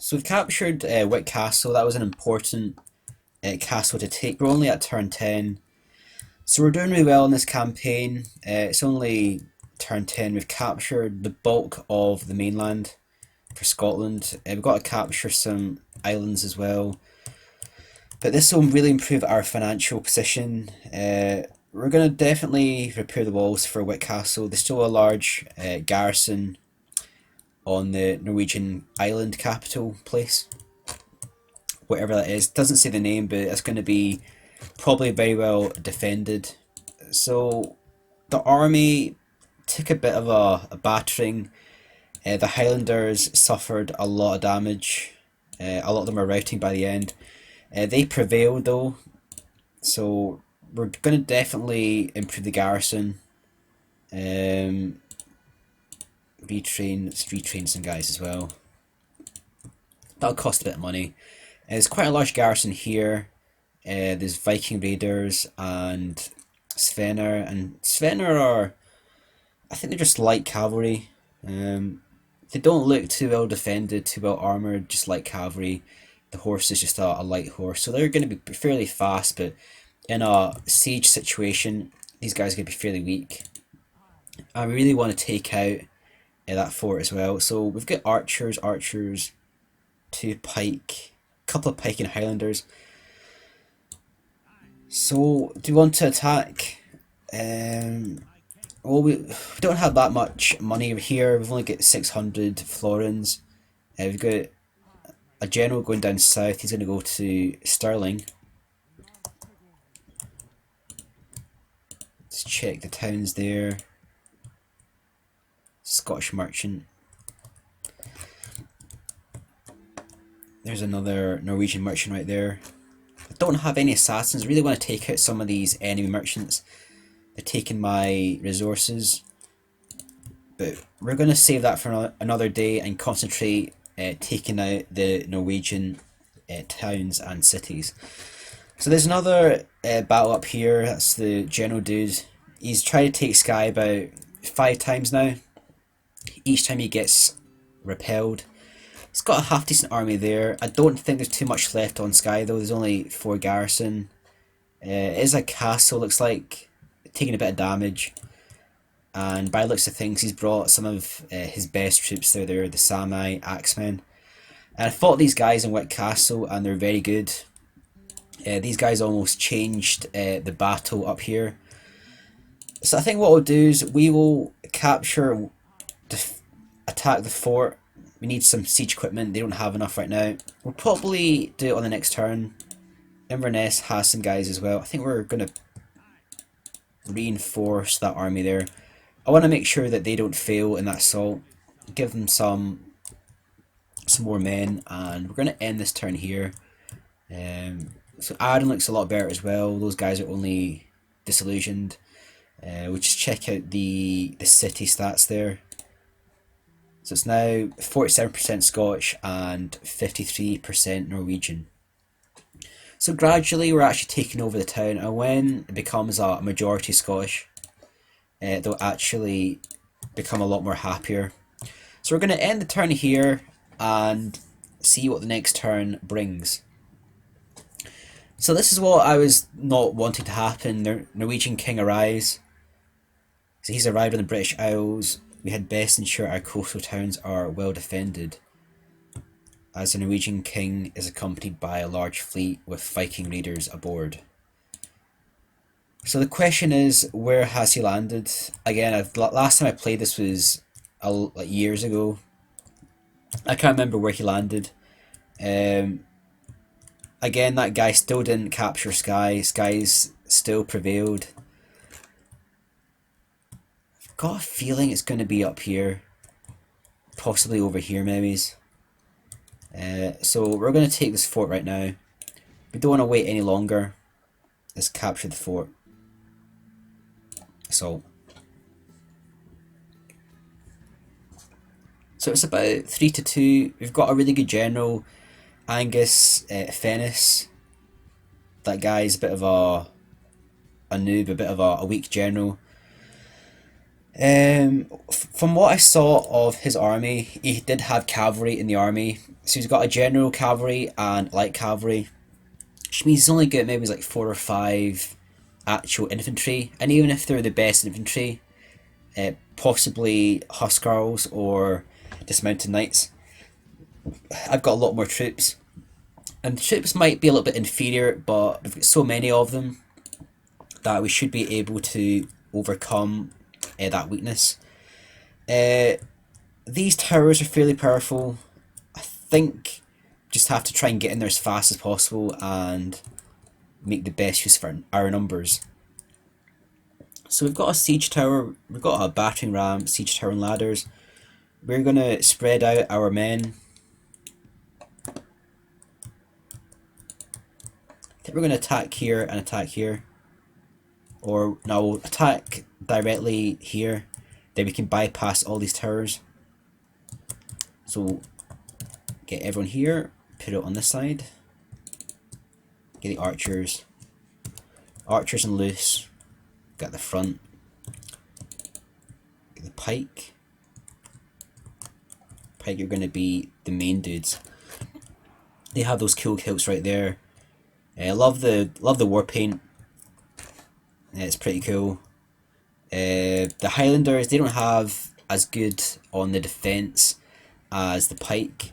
So we've captured Wick Castle. That was an important castle to take. We're only at turn 10. So we're doing really well in this campaign. It's only turn 10. We've captured the bulk of the mainland for Scotland. We've got to capture some islands as well. But this will really improve our financial position. We're going to definitely repair the walls for Wick Castle. There's still a large garrison on the Norwegian island capital place, whatever that is. Doesn't say the name, but it's going to be probably very well defended. So the army took a bit of a battering. The Highlanders suffered a lot of damage. A lot of them were routing by the end. They prevailed though, so we're going to definitely improve the garrison. Let's retrain some guys as well. That'll cost a bit of money. There's quite a large garrison here. There's Viking raiders and Svenner, and Svenner are, I think they're just light cavalry. They don't look too well defended, too well armoured, just light cavalry. The horse is just a light horse, so they're going to be fairly fast, but in a siege situation, these guys are going to be fairly weak. I really want to take out that fort as well. So we've got archers, two pike, a couple of pike and Highlanders. So do we want to attack? Well, we don't have that much money here. We've only got 600 florins. We've got a general going down south. He's going to go to Stirling. Let's check the towns there. Scottish merchant. There's another Norwegian merchant right there. I don't have any assassins. I really want to take out some of these enemy merchants. They're taking my resources. But we're going to save that for another day and concentrate taking out the Norwegian towns and cities. So there's another battle up here. That's the general dude. He's tried to take Skye about 5 times now. Each time he gets repelled. He's got a half decent army there. I don't think there's too much left on Skye though. There's only 4 garrison. It is a castle, looks like, taking a bit of damage. And by the looks of things, he's brought some of his best troops there, the Sami, Axemen. And I fought these guys in Wick Castle and they're very good. These guys almost changed the battle up here. So I think what we'll do is we will capture, attack the fort. We need some siege equipment. They don't have enough right now. We'll probably do it on the next turn. Inverness has some guys as well. I think we're going to reinforce that army there. I want to make sure that they don't fail in that assault. Give them some more men, and we're going to end this turn here. So Arden looks a lot better as well. Those guys are only disillusioned. We'll just check out the city stats there. So it's now 47% Scottish and 53% Norwegian. So gradually we're actually taking over the town, and when it becomes a majority Scottish, they'll actually become a lot more happier. So we're going to end the turn here and see what the next turn brings. So this is what I was not wanting to happen. The Norwegian king arrives. So he's arrived on the British Isles. We had best ensure our coastal towns are well defended, as the Norwegian king is accompanied by a large fleet with Viking raiders aboard. So the question is, where has he landed? Again, last time I played this was like years ago. I can't remember where he landed. Again, that guy still didn't capture Skye. Skye's still prevailed. I've got a feeling it's going to be up here. Possibly over here, maybe. So we're going to take this fort right now. We don't want to wait any longer. Let's capture the fort. So it's about 3-2. We've got a really good general, Angus Fennis. That guy's a bit of a noob, a bit of a weak general. From what I saw of his army, he did have cavalry in the army. So he's got a general cavalry and light cavalry, which means he's only got maybe like 4 or 5 actual infantry, and even if they're the best infantry, possibly Huskarls or dismounted knights, I've got a lot more troops. And the troops might be a little bit inferior, but we've got so many of them that we should be able to overcome that weakness. These towers are fairly powerful. I think just have to try and get in there as fast as possible and make the best use of our numbers. So we've got a siege tower, we've got a battering ram, siege tower and ladders. We're going to spread out our men. I think we're going to attack here and attack here. Or no, we'll attack directly here. Then we can bypass all these towers. So get everyone here, put it on this side. Get the archers. Archers and loose. Got the front. Get the pike. Pike are going to be the main dudes. They have those cool kilts right there. I love the war paint. It's pretty cool. The Highlanders, they don't have as good on the defense as the pike,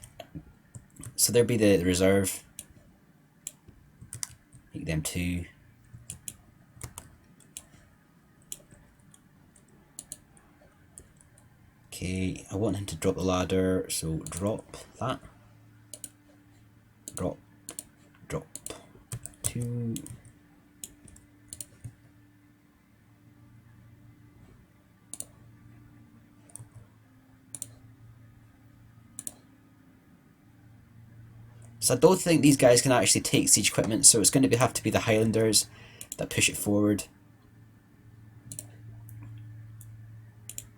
so there'll be the reserve. Make them 2. Okay, I want him to drop the ladder, so drop that. Drop 2. So I don't think these guys can actually take siege equipment, so it's going to have to be the Highlanders that push it forward.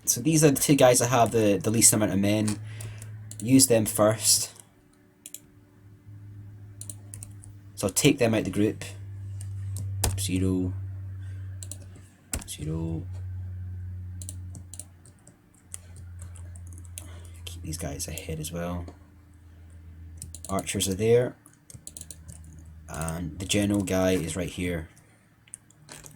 So these are the 2 guys that have the least amount of men. Use them first. So I'll take them out of the group. 0, 0. Keep these guys ahead as well. Archers are there, and the general guy is right here.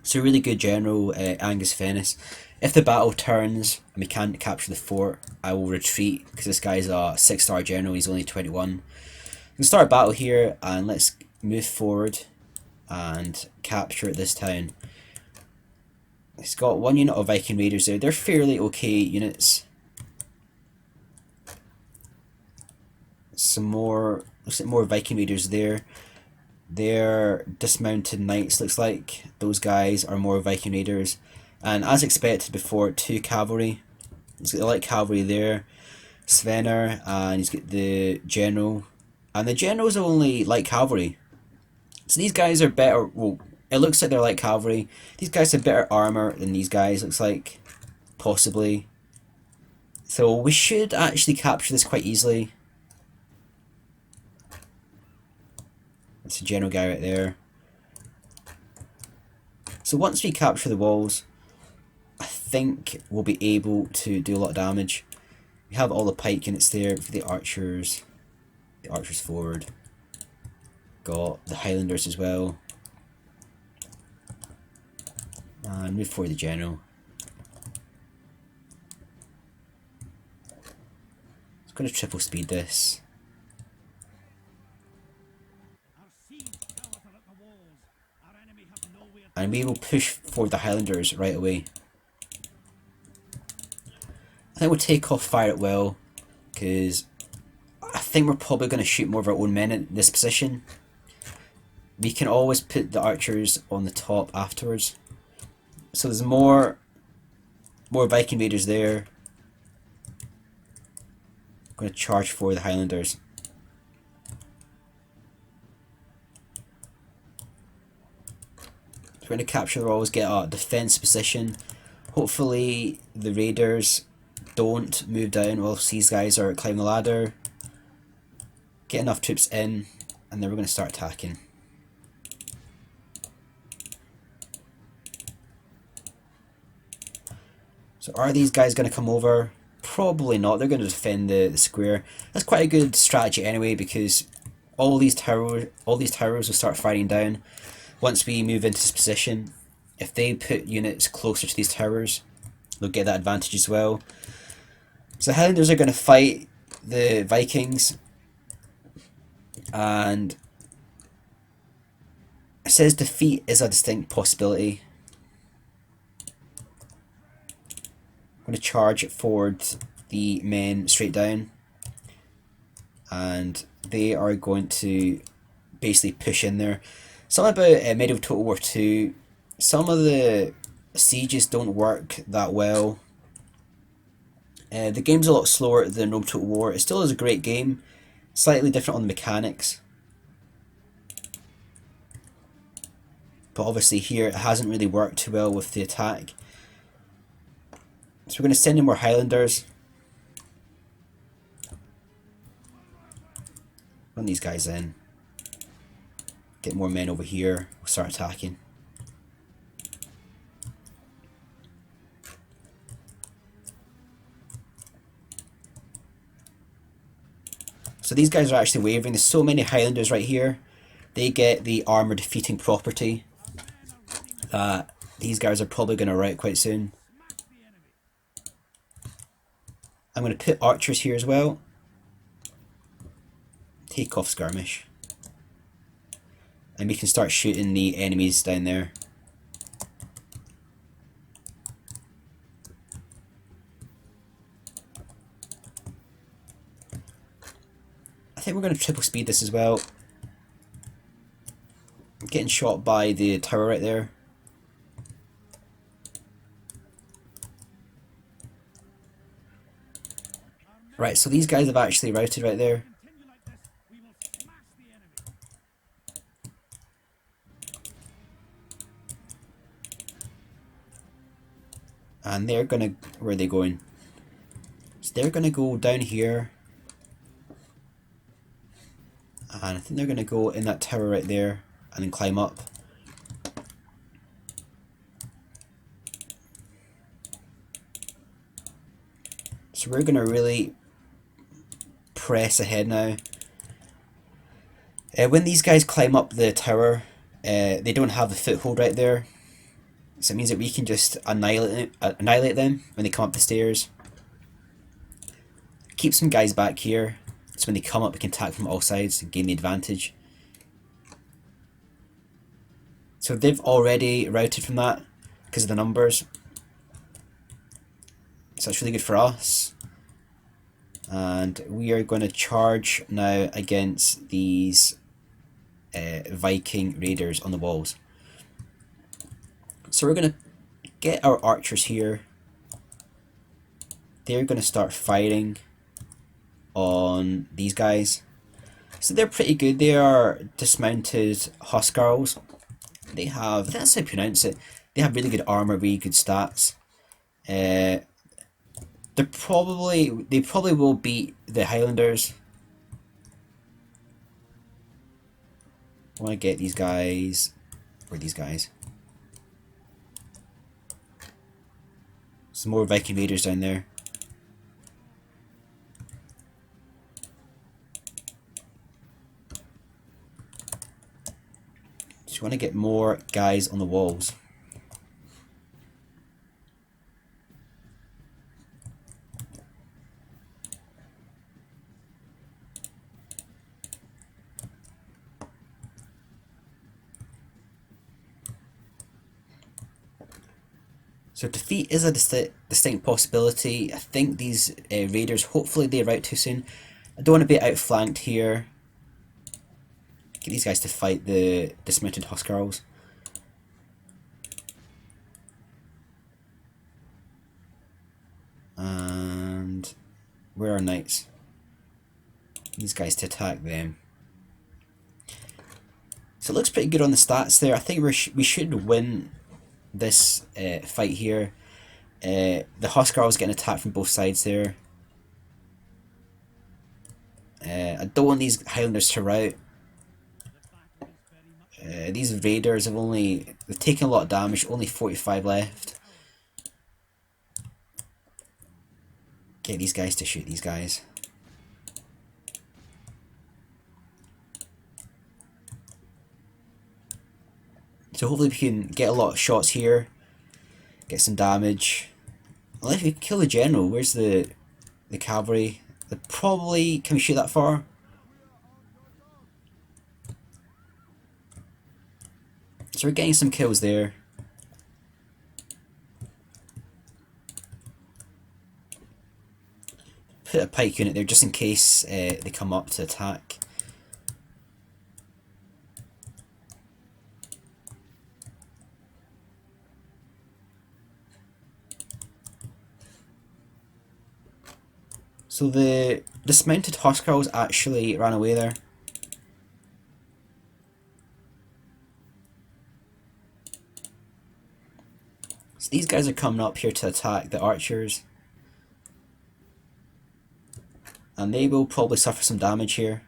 So really good general, Angus Fennis. If the battle turns and we can't capture the fort, I will retreat because this guy's a 6-star general. He's only 21. We can start a battle here and let's move forward and capture this town. He's got 1 unit of Viking Raiders there. They're fairly okay units. Some more, looks like more Viking Raiders there. They're dismounted knights, looks like. Those guys are more Viking Raiders. And as expected before, 2 cavalry. He's got the light cavalry there. Svenner, and he's got the general. And the generals are only light cavalry. So these guys are better, well, it looks like they're light cavalry. These guys have better armor than these guys, looks like. Possibly. So we should actually capture this quite easily. It's a general guy right there. So once we capture the walls, I think we'll be able to do a lot of damage. We have all the pike units there for the archers forward. Got the Highlanders as well. And move forward the general. Just going to triple speed this. And we will push forward the Highlanders right away. I think we'll take off fire at will, because I think we're probably going to shoot more of our own men in this position. We can always put the archers on the top afterwards. So there's more Viking Raiders there. I'm going to charge for the Highlanders. We're going to capture the walls, get a defense position. Hopefully the raiders don't move down whilst these guys are climbing the ladder. Get enough troops in, and then we're going to start attacking. So are these guys going to come over? Probably not. They're going to defend the square. That's quite a good strategy anyway, because all these towers will start firing down once we move into this position. If they put units closer to these towers, they'll get that advantage as well. So the Highlanders are going to fight the Vikings, and it says defeat is a distinct possibility. I'm going to charge forward the men straight down, and they are going to basically push in there. Something about medieval Total War 2, some of the sieges don't work that well. The game's a lot slower than Rome Total War. It still is a great game, slightly different on the mechanics. But obviously here it hasn't really worked too well with the attack. So we're going to send in more Highlanders. Run these guys in. Get more men over here. We'll start attacking. So these guys are actually wavering. There's so many Highlanders right here. They get the armor defeating property that these guys are probably going to rout quite soon. I'm going to put archers here as well. Take off skirmish. And we can start shooting the enemies down there. I think we're going to triple speed this as well. I'm getting shot by the tower right there. Right, so these guys have actually routed right there. And they're gonna, where are they going? So they're gonna go down here. And I think they're gonna go in that tower right there and then climb up. So we're gonna really press ahead now. When these guys climb up the tower, they don't have the foothold right there. So it means that we can just annihilate them when they come up the stairs. Keep some guys back here, so when they come up we can attack from all sides and gain the advantage. So they've already routed from that because of the numbers. So that's really good for us. And we are going to charge now against these Viking raiders on the walls. So we're going to get our archers here. They're going to start firing on these guys. So they're pretty good. They are dismounted Huskarls. They have, I think that's how you pronounce it. They have really good armor, really good stats. They probably will beat the Highlanders. I want to get these guys. Where are these guys? Some more Viking raiders down there. Just want to get more guys on the walls. So defeat is a distinct possibility. I think these raiders, hopefully they rout too soon. I don't want to be outflanked here. Get these guys to fight the dismounted Huskarls. And where are knights? These guys to attack them. So it looks pretty good on the stats there. I think we should win this fight here. The Huskarls getting attacked from both sides there. I don't want these Highlanders to rout. These raiders they've taken a lot of damage, only 45 left. Get these guys to shoot these guys. So hopefully we can get a lot of shots here. Get some damage. Well, if we kill the general, where's the cavalry? They probably... Can we shoot that far? So we're getting some kills there. Put a pike unit there just in case they come up to attack. So the dismounted Huskarls actually ran away there. So these guys are coming up here to attack the archers. And they will probably suffer some damage here.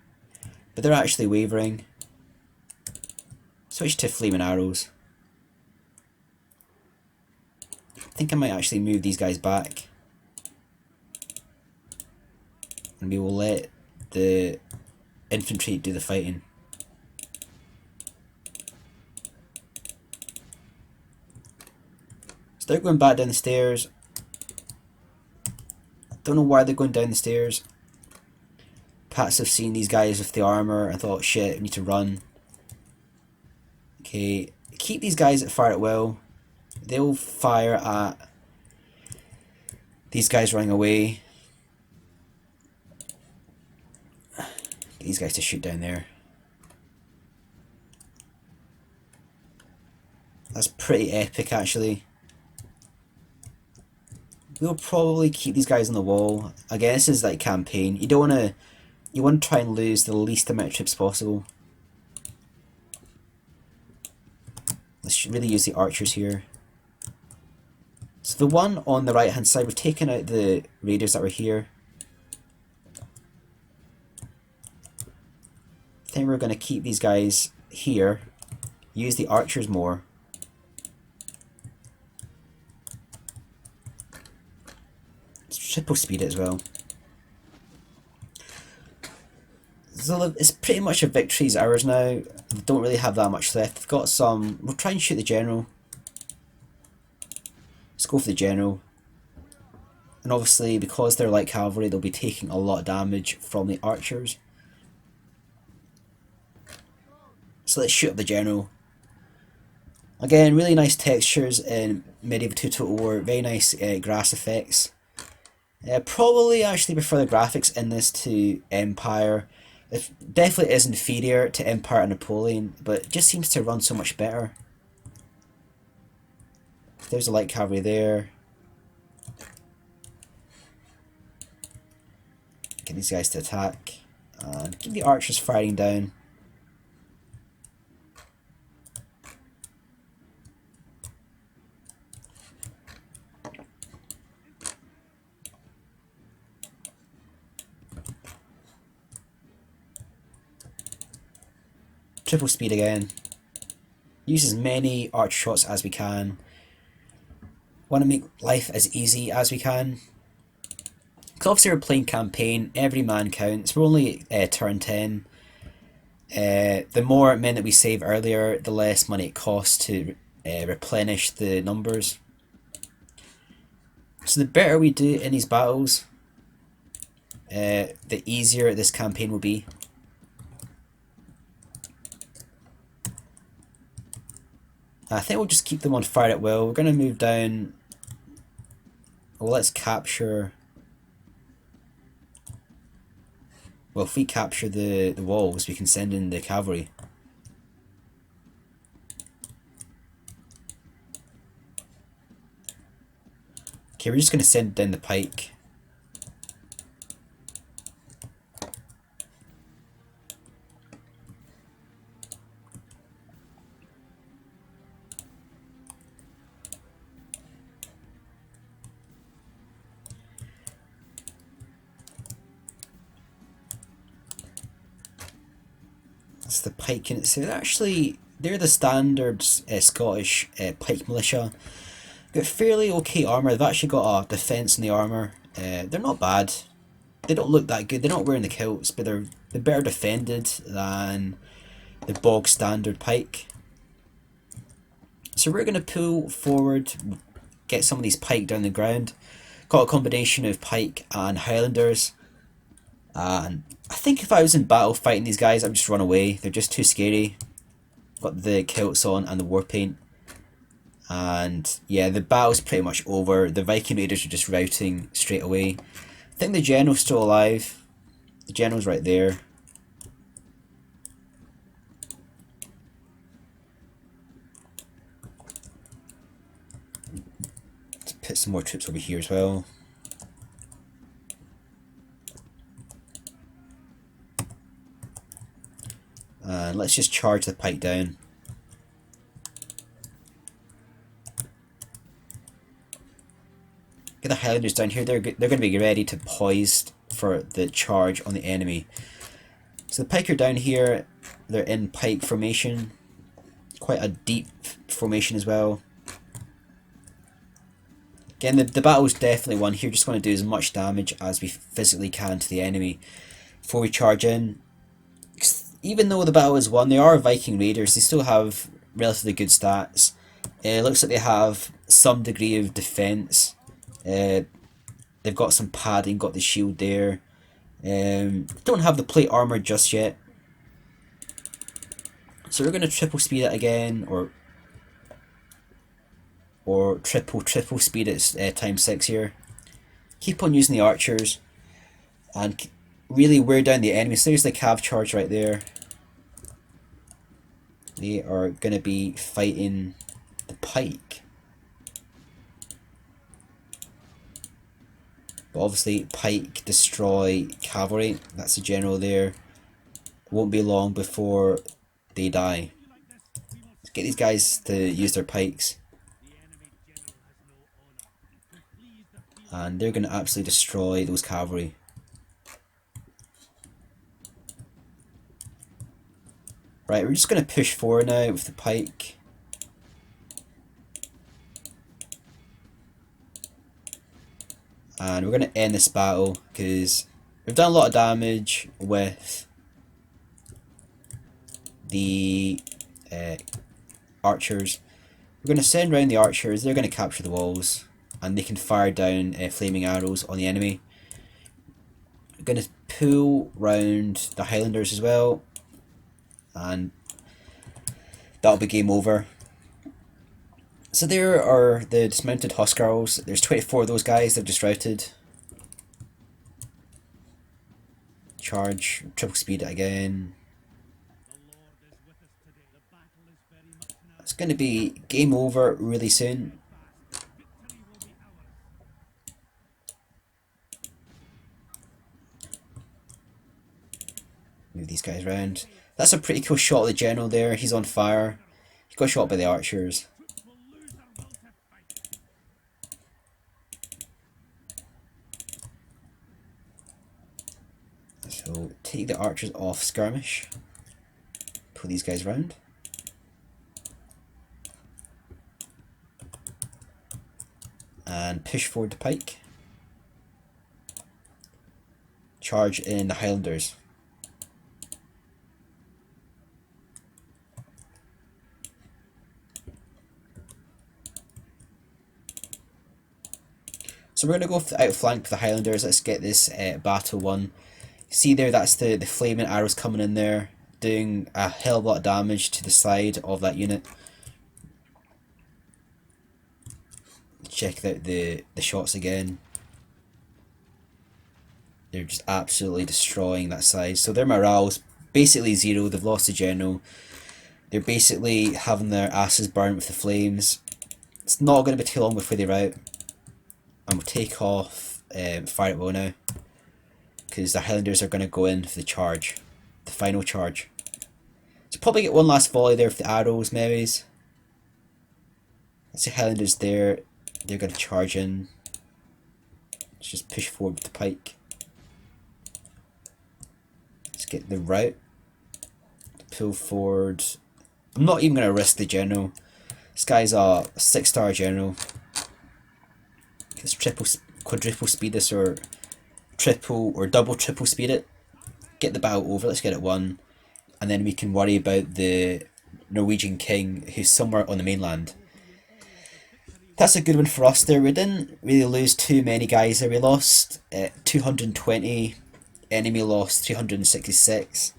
But they're actually wavering. Switch to flaming arrows. I think I might actually move these guys back. And we will let the infantry do the fighting. So they're going back down the stairs. Don't know why they're going down the stairs. Pats have seen these guys with the armour and thought, shit, we need to run. Okay, keep these guys that fire at will. They'll fire at these guys running away. Get these guys to shoot down there. That's pretty epic, actually. We'll probably keep these guys on the wall. Again, this is like campaign. You don't want to... You want to try and lose the least amount of troops possible. Let's really use the archers here. So the one on the right hand side, we've taken out the raiders that were here. I think we're going to keep these guys here. Use the archers more. Let's triple speed it as well. So it's pretty much a victory's ours now. They don't really have that much left. They've got some... We'll try and shoot the general. Let's go for the general. And obviously, because they're light cavalry, they'll be taking a lot of damage from the archers. So let's shoot up the general. Again, really nice textures in Medieval 2 Total War. Very nice grass effects. Probably actually prefer the graphics in this to Empire. It definitely is inferior to Empire and Napoleon, but it just seems to run so much better. There's a light cavalry there. Get these guys to attack. And keep the archers firing down. Triple speed again. Use as many archer shots as we can. Want to make life as easy as we can. Because obviously we're playing campaign, every man counts. We're only turn 10. The more men that we save earlier, the less money it costs to replenish the numbers. So the better we do in these battles, the easier this campaign will be. I think we'll just keep them on fire at will. We're going to move down. Well, let's capture... Well, if we capture the walls, we can send in the cavalry. Okay, we're just going to send down the pike. The pike units. So they're the standard Scottish pike militia. Got fairly okay armour. They've actually got a defence in the armour. They're not bad. They don't look that good. They're not wearing the kilts, but they're better defended than the bog standard pike. So we're going to pull forward, get some of these pike down the ground. Got a combination of pike and Highlanders. And I think if I was in battle fighting these guys, I'd just run away. They're just too scary. Got the kilts on and the war paint. And yeah, the battle's pretty much over. The Viking raiders are just routing straight away. I think the general's still alive. The general's right there. Let's put some more troops over here as well. And let's just charge the pike down. Get the Highlanders down here. They're going to be ready to poised for the charge on the enemy. So the pike are down here. They're in pike formation. Quite a deep formation as well. Again, the battle's definitely won here. Just going to do as much damage as we physically can to the enemy before we charge in. Even though the battle is won, they are Viking raiders. They still have relatively good stats. It looks like they have some degree of defense. They've got some padding, got the shield there. Don't have the plate armor just yet. So we're going to triple speed it again, or triple speed it times 6 here. Keep on using the archers and really wear down the enemy. So there's the cav charge right there. They are going to be fighting the pike. But obviously pike destroy cavalry. That's the general there. It won't be long before they die. Let's get these guys to use their pikes. And they're going to absolutely destroy those cavalry. Right, we're just going to push forward now with the pike. And we're going to end this battle because we've done a lot of damage with the archers. We're going to send round the archers. They're going to capture the walls and they can fire down flaming arrows on the enemy. We're going to pull round the Highlanders as well, and that'll be game over. So there are the dismounted Huskarls. There's 24 of those guys. They've just routed. Charge, triple speed it again. It's going to be game over really soon. Move these guys around. That's a pretty cool shot of the general there. He's on fire. He got shot by the archers. So take the archers off skirmish. Pull these guys round. And push forward the pike. Charge in the Highlanders. So we're going to go outflank the Highlanders. Let's get this battle won. See there, that's the flaming arrows coming in there, doing a hell of a lot of damage to the side of that unit. Check out the shots again. They're just absolutely destroying that side. So their morale's basically zero. They've lost the general. They're basically having their asses burned with the flames. It's not going to be too long before they rout. And we'll take off fire at will now, because the Highlanders are going to go in for the charge, the final charge. So probably get one last volley there with the arrows maybe. That's the Highlanders there. They're going to charge in. Let's just push forward with the pike. Let's get the rout. Pull forward. I'm not even going to risk the general. This guy's a 6-star general. Let's quadruple speed this or triple or double triple speed it. Get the battle over, let's get it won, and then we can worry about the Norwegian king who's somewhere on the mainland. That's a good one for us there. We didn't really lose too many guys there. We lost 220, enemy lost 366.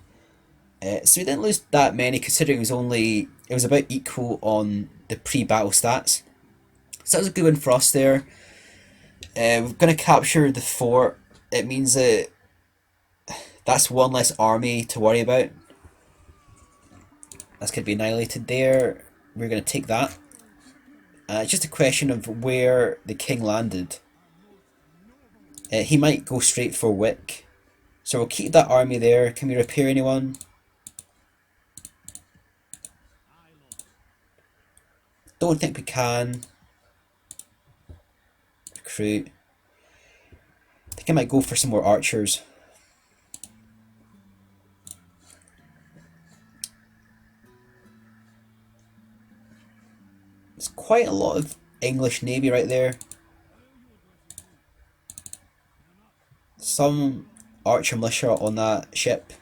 So we didn't lose that many considering it was about equal on the pre-battle stats. So that was a good one for us there. We're going to capture the fort. It means that that's one less army to worry about. That's going to be annihilated there. We're going to take that. It's just a question of where the king landed. He might go straight for Wick. So we'll keep that army there. Can we repair anyone? Don't think we can. Recruit. I think I might go for some more archers. There's quite a lot of English navy right there. Some archer militia on that ship.